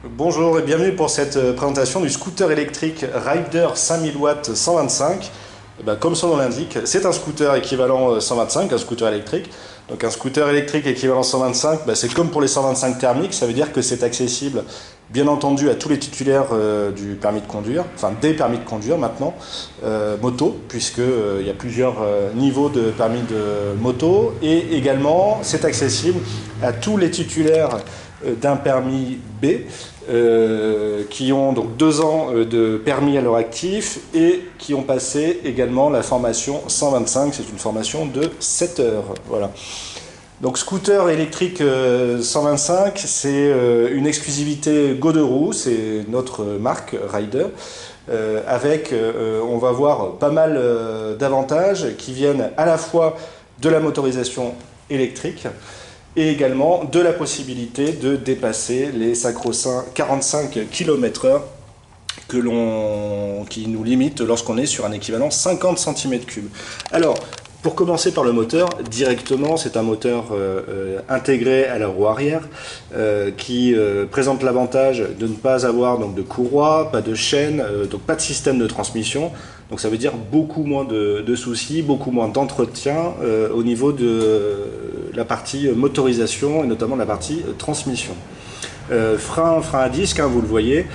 Bonjour et bienvenue pour cette présentation du scooter électrique Rider 5000 watts 125. Comme son nom l'indique, c'est un scooter équivalent 125, un scooter électrique. Donc un scooter électrique équivalent 125, c'est comme pour les 125 thermiques, ça veut dire que c'est accessible bien entendu à tous les titulaires du permis de conduire, enfin des permis de conduire maintenant, moto, puisqu'il y a plusieurs niveaux de permis de moto, et également c'est accessible à tous les titulaires d'un permis B, qui ont donc 2 ans de permis à leur actif et qui ont passé également la formation 125, c'est une formation de 7 heures. Voilà. Donc scooter électrique 125, c'est une exclusivité Goderoo, c'est notre marque Rider, avec, on va voir pas mal d'avantages qui viennent à la fois de la motorisation électrique, et également de la possibilité de dépasser les sacro-saints 45 km/h qui nous limite lorsqu'on est sur un équivalent 50 cm3. Alors, pour commencer par le moteur, directement, c'est un moteur intégré à la roue arrière qui présente l'avantage de ne pas avoir donc, de courroie, pas de chaîne, donc pas de système de transmission. Donc ça veut dire beaucoup moins de soucis, beaucoup moins d'entretien au niveau de la partie motorisation et notamment la partie transmission. Frein à disque, vous le voyez,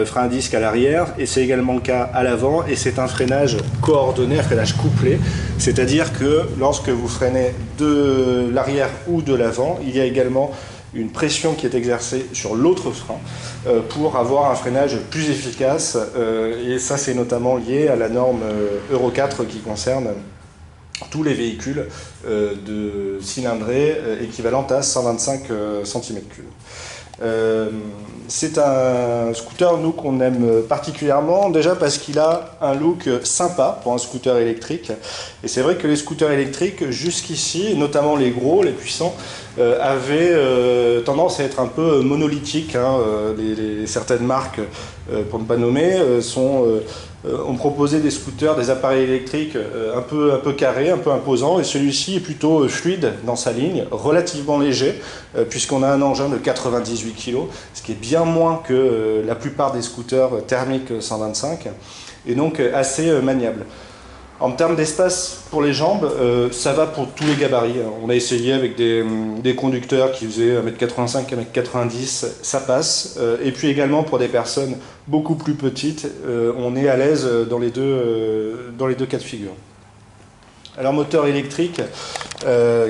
frein à disque à l'arrière, et c'est également le cas à l'avant, et c'est un freinage coordonné, un freinage couplé, c'est-à-dire que lorsque vous freinez de l'arrière ou de l'avant, il y a également une pression qui est exercée sur l'autre frein pour avoir un freinage plus efficace, et ça c'est notamment lié à la norme Euro 4 qui concerne tous les véhicules de cylindrée équivalente à 125 cm3. C'est un scooter, nous, qu'on aime particulièrement, déjà parce qu'il a un look sympa pour un scooter électrique. Et c'est vrai que les scooters électriques, jusqu'ici, notamment les gros, les puissants, avaient tendance à être un peu monolithiques. Certaines marques, pour ne pas nommer, ont proposé des scooters, des appareils électriques un peu carrés, un peu imposants, et celui-ci est plutôt fluide dans sa ligne, relativement léger, puisqu'on a un engin de 98 kg, ce qui est bien moins que la plupart des scooters thermiques 125, et donc assez maniable. En termes d'espace pour les jambes, ça va pour tous les gabarits. On a essayé avec des conducteurs qui faisaient 1m85, 1m90, ça passe. Et puis également pour des personnes beaucoup plus petites, on est à l'aise dans les deux cas de figure. Alors moteur électrique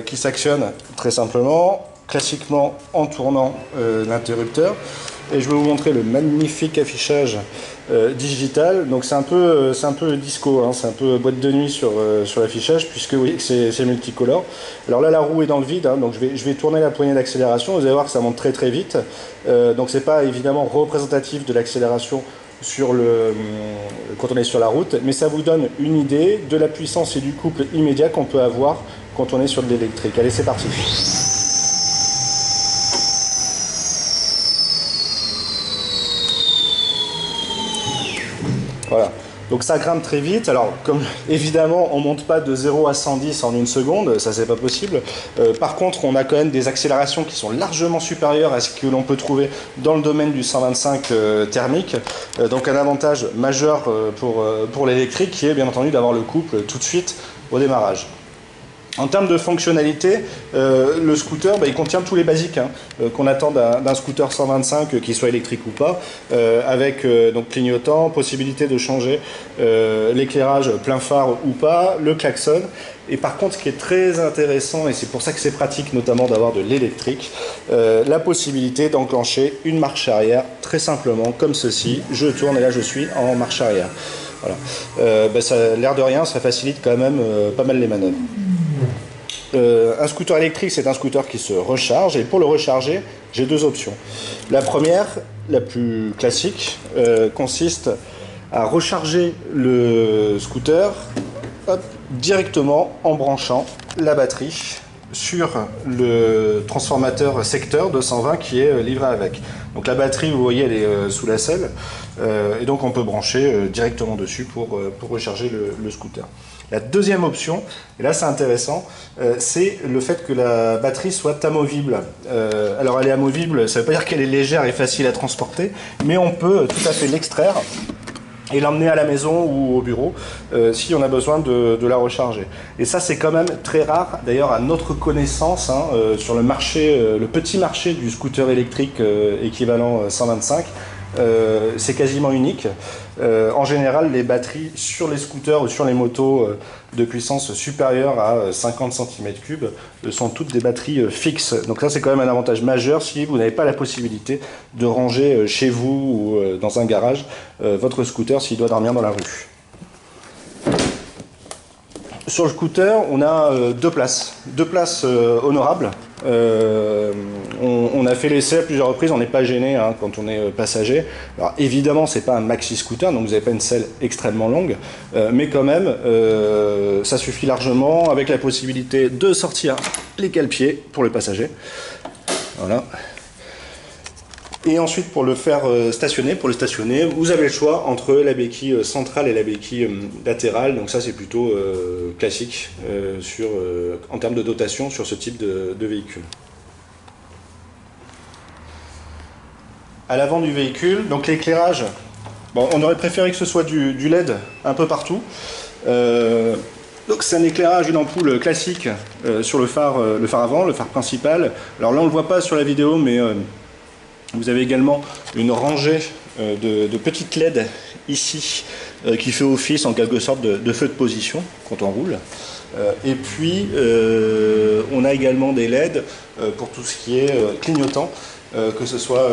qui s'actionne très simplement, classiquement en tournant l'interrupteur. Et je vais vous montrer le magnifique affichage digital. Donc c'est un peu disco, c'est un peu boîte de nuit sur l'affichage, puisque vous voyez que c'est multicolore. Alors là, la roue est dans le vide, donc je vais tourner la poignée d'accélération. Vous allez voir que ça monte très très vite. Donc c'est pas évidemment représentatif de l'accélération quand on est sur la route, mais ça vous donne une idée de la puissance et du couple immédiat qu'on peut avoir quand on est sur de l'électrique. Allez, c'est parti. Voilà, donc ça grimpe très vite. Alors, comme évidemment, on ne monte pas de 0 à 110 en 1 seconde, ça c'est pas possible. Par contre, on a quand même des accélérations qui sont largement supérieures à ce que l'on peut trouver dans le domaine du 125 thermique. Donc un avantage majeur pour l'électrique qui est bien entendu d'avoir le couple tout de suite au démarrage. En termes de fonctionnalité, le scooter, il contient tous les basiques qu'on attend d'un scooter 125, qu'il soit électrique ou pas, avec donc clignotant, possibilité de changer l'éclairage plein phare ou pas, le klaxon. Et par contre, ce qui est très intéressant, et c'est pour ça que c'est pratique notamment d'avoir de l'électrique, la possibilité d'enclencher une marche arrière très simplement comme ceci. Je tourne et là je suis en marche arrière. Voilà. L'air de rien, ça facilite quand même pas mal les manœuvres. Un scooter électrique, c'est un scooter qui se recharge, et pour le recharger, j'ai 2 options. La première, la plus classique, consiste à recharger le scooter directement en branchant la batterie sur le transformateur secteur 220 qui est livré avec. Donc la batterie, vous voyez, elle est sous la selle, et donc on peut brancher directement dessus pour recharger le scooter. La deuxième option, et là c'est intéressant, c'est le fait que la batterie soit amovible. Alors elle est amovible, ça ne veut pas dire qu'elle est légère et facile à transporter, mais on peut tout à fait l'extraire et l'emmener à la maison ou au bureau si on a besoin de la recharger. Et ça c'est quand même très rare, d'ailleurs à notre connaissance, hein, sur le marché, le petit marché du scooter électrique équivalent 125, c'est quasiment unique. En général, les batteries sur les scooters ou sur les motos de puissance supérieure à 50 cm3 sont toutes des batteries fixes. Donc ça, c'est quand même un avantage majeur si vous n'avez pas la possibilité de ranger chez vous ou dans un garage votre scooter s'il doit dormir dans la rue. Sur le scooter, on a deux places honorables. On a fait l'essai à plusieurs reprises, on n'est pas gêné hein, quand on est passager. Alors évidemment, c'est pas un maxi scooter, donc vous n'avez pas une selle extrêmement longue, mais quand même, ça suffit largement avec la possibilité de sortir les cale-pieds pour le passager. Voilà. Et ensuite, pour le faire stationner, vous avez le choix entre la béquille centrale et la béquille latérale. Donc ça, c'est plutôt classique en termes de dotation sur ce type de véhicule. À l'avant du véhicule, donc l'éclairage, bon, on aurait préféré que ce soit du LED un peu partout. Donc c'est un éclairage, une ampoule classique sur le phare avant, le phare principal. Alors là, on ne le voit pas sur la vidéo, mais vous avez également une rangée de petites LED ici qui fait office en quelque sorte de feu de position quand on roule. Et puis on a également des LED pour tout ce qui est clignotant, que ce soit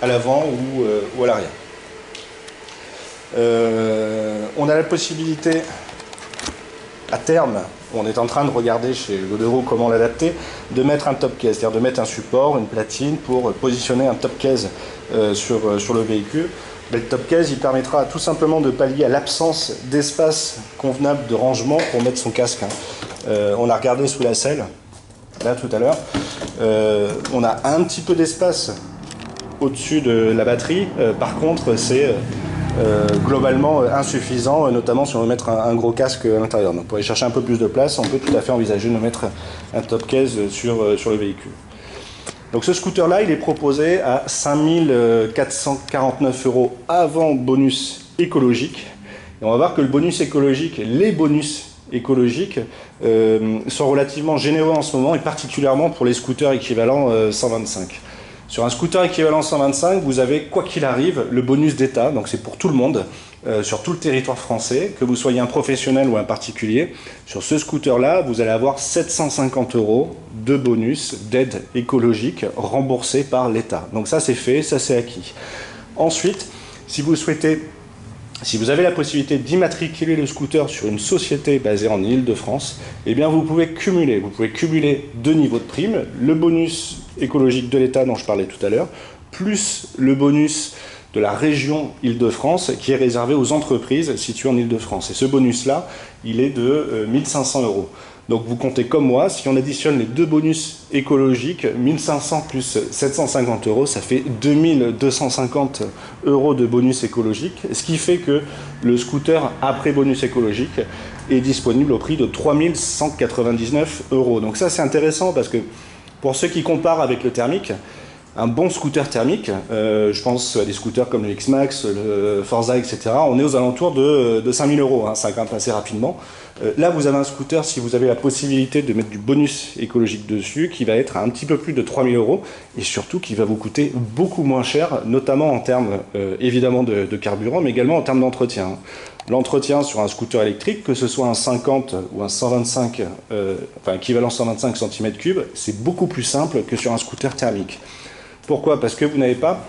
à l'avant ou à l'arrière. On a la possibilité à terme, on est en train de regarder chez Godero comment l'adapter, de mettre un top case, c'est-à-dire de mettre un support, une platine pour positionner un top case sur le véhicule. Mais le top case, il permettra tout simplement de pallier à l'absence d'espace convenable de rangement pour mettre son casque. On a regardé sous la selle, là tout à l'heure, on a un petit peu d'espace au-dessus de la batterie, par contre c'est globalement insuffisant, notamment si on veut mettre un gros casque à l'intérieur. Donc pour aller chercher un peu plus de place, on peut tout à fait envisager de mettre un top case sur le véhicule. Donc ce scooter là, il est proposé à 5 449 € avant bonus écologique. Et on va voir que le bonus écologique, les bonus écologiques sont relativement généreux en ce moment, et particulièrement pour les scooters équivalents 125. Sur un scooter équivalent 125, vous avez, quoi qu'il arrive, le bonus d'État, donc c'est pour tout le monde, sur tout le territoire français, que vous soyez un professionnel ou un particulier. Sur ce scooter-là, vous allez avoir 750 € de bonus d'aide écologique remboursés par l'État. Donc ça c'est fait, ça c'est acquis. Ensuite, si vous avez la possibilité d'immatriculer le scooter sur une société basée en Île-de-France, eh bien vous pouvez cumuler deux niveaux de prime, le bonus écologique de l'État dont je parlais tout à l'heure, plus le bonus de la région Île-de-France qui est réservé aux entreprises situées en Île-de-France. Et ce bonus-là, il est de 1500 €. Donc vous comptez comme moi, si on additionne les deux bonus écologiques, 1500 plus 750 €, ça fait 2250 € de bonus écologique, ce qui fait que le scooter après bonus écologique est disponible au prix de 3199 €. Donc ça c'est intéressant parce que pour ceux qui comparent avec le thermique, un bon scooter thermique, je pense à des scooters comme le X-Max, le Forza, etc., on est aux alentours de 5000 €, hein, ça grimpe assez rapidement. Là, vous avez un scooter, si vous avez la possibilité de mettre du bonus écologique dessus, qui va être à un petit peu plus de 3000 € et surtout qui va vous coûter beaucoup moins cher, notamment en termes évidemment de carburant, mais également en termes d'entretien. L'entretien sur un scooter électrique, que ce soit un 50 ou un 125, enfin équivalent 125 cm3, c'est beaucoup plus simple que sur un scooter thermique. Pourquoi? Parce que vous n'avez pas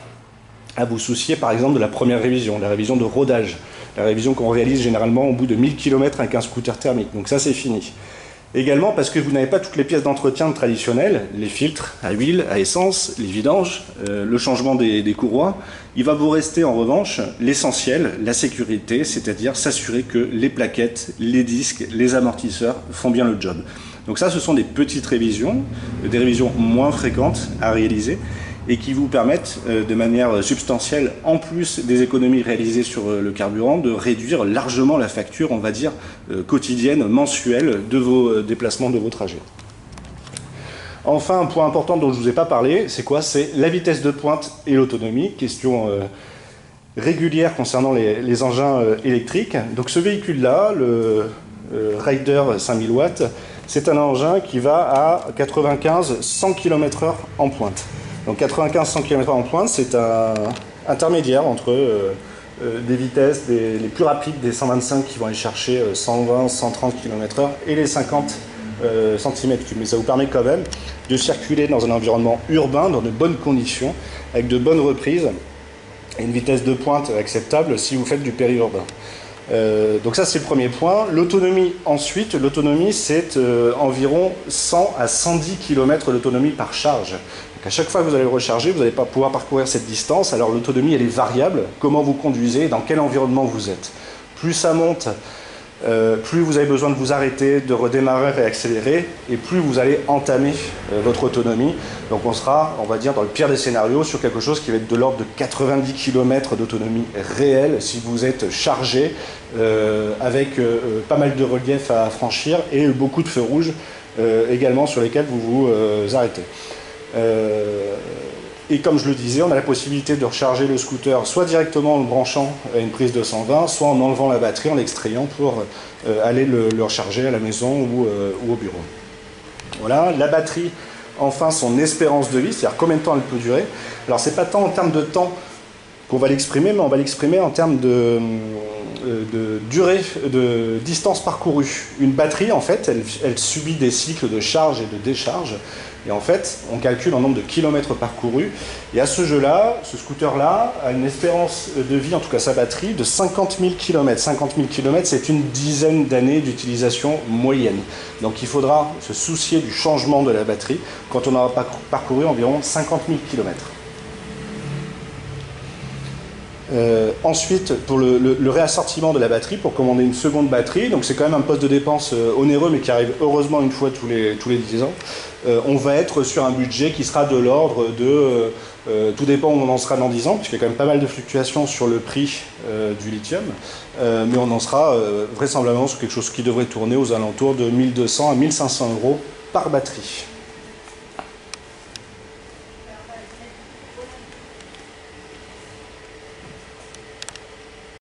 à vous soucier par exemple de la première révision, la révision de rodage, la révision qu'on réalise généralement au bout de 1000 km avec un scooter thermique, donc ça c'est fini. Également parce que vous n'avez pas toutes les pièces d'entretien traditionnelles, les filtres à huile, à essence, les vidanges, le changement des courroies. Il va vous rester en revanche l'essentiel, la sécurité, c'est-à-dire s'assurer que les plaquettes, les disques, les amortisseurs font bien le job. Donc ça, ce sont des petites révisions, des révisions moins fréquentes à réaliser. et qui vous permettent de manière substantielle, en plus des économies réalisées sur le carburant, de réduire largement la facture, on va dire, quotidienne, mensuelle de vos déplacements, de vos trajets. Enfin, un point important dont je ne vous ai pas parlé, c'est quoi? C'est la vitesse de pointe et l'autonomie, question régulière concernant les engins électriques. Donc ce véhicule-là, le Raider 5000 watts, c'est un engin qui va à 95-100 km/h en pointe. Donc 95-100 km/h en pointe, c'est un intermédiaire entre des vitesses les plus rapides des 125 qui vont aller chercher 120-130 km/h et les 50 cm3. Mais ça vous permet quand même de circuler dans un environnement urbain, dans de bonnes conditions, avec de bonnes reprises et une vitesse de pointe acceptable si vous faites du périurbain. Donc ça c'est le premier point. L'autonomie ensuite, l'autonomie c'est environ 100 à 110 km d'autonomie par charge. Donc à chaque fois que vous allez le recharger, vous n'allez pas pouvoir parcourir cette distance. Alors l'autonomie elle est variable, comment vous conduisez, dans quel environnement vous êtes. Plus ça monte, plus vous avez besoin de vous arrêter, de redémarrer et accélérer, et plus vous allez entamer votre autonomie. Donc on sera, on va dire, dans le pire des scénarios, sur quelque chose qui va être de l'ordre de 90 km d'autonomie réelle si vous êtes chargé, avec pas mal de relief à franchir et beaucoup de feux rouges également sur lesquels vous vous arrêtez. Et comme je le disais, on a la possibilité de recharger le scooter soit directement en le branchant à une prise de 120, soit en enlevant la batterie, en l'extrayant pour aller le recharger à la maison ou au bureau. Voilà, la batterie, enfin son espérance de vie, c'est-à-dire combien de temps elle peut durer. Alors c'est pas tant en termes de temps qu'on va l'exprimer, mais on va l'exprimer en termes de durée, de distance parcourue. Une batterie, en fait, elle subit des cycles de charge et de décharge. Et en fait, on calcule en nombre de kilomètres parcourus. Et à ce jeu-là, ce scooter-là a une espérance de vie, en tout cas sa batterie, de 50 000 km. 50 000 km, c'est une dizaine d'années d'utilisation moyenne. Donc il faudra se soucier du changement de la batterie quand on aura parcouru environ 50 000 km. Ensuite, pour le réassortiment de la batterie, pour commander une seconde batterie, donc c'est quand même un poste de dépense onéreux, mais qui arrive heureusement une fois tous les 10 ans, on va être sur un budget qui sera de l'ordre de, tout dépend où on en sera dans 10 ans, puisqu'il y a quand même pas mal de fluctuations sur le prix du lithium, mais on en sera vraisemblablement sur quelque chose qui devrait tourner aux alentours de 1200 à 1500 € par batterie.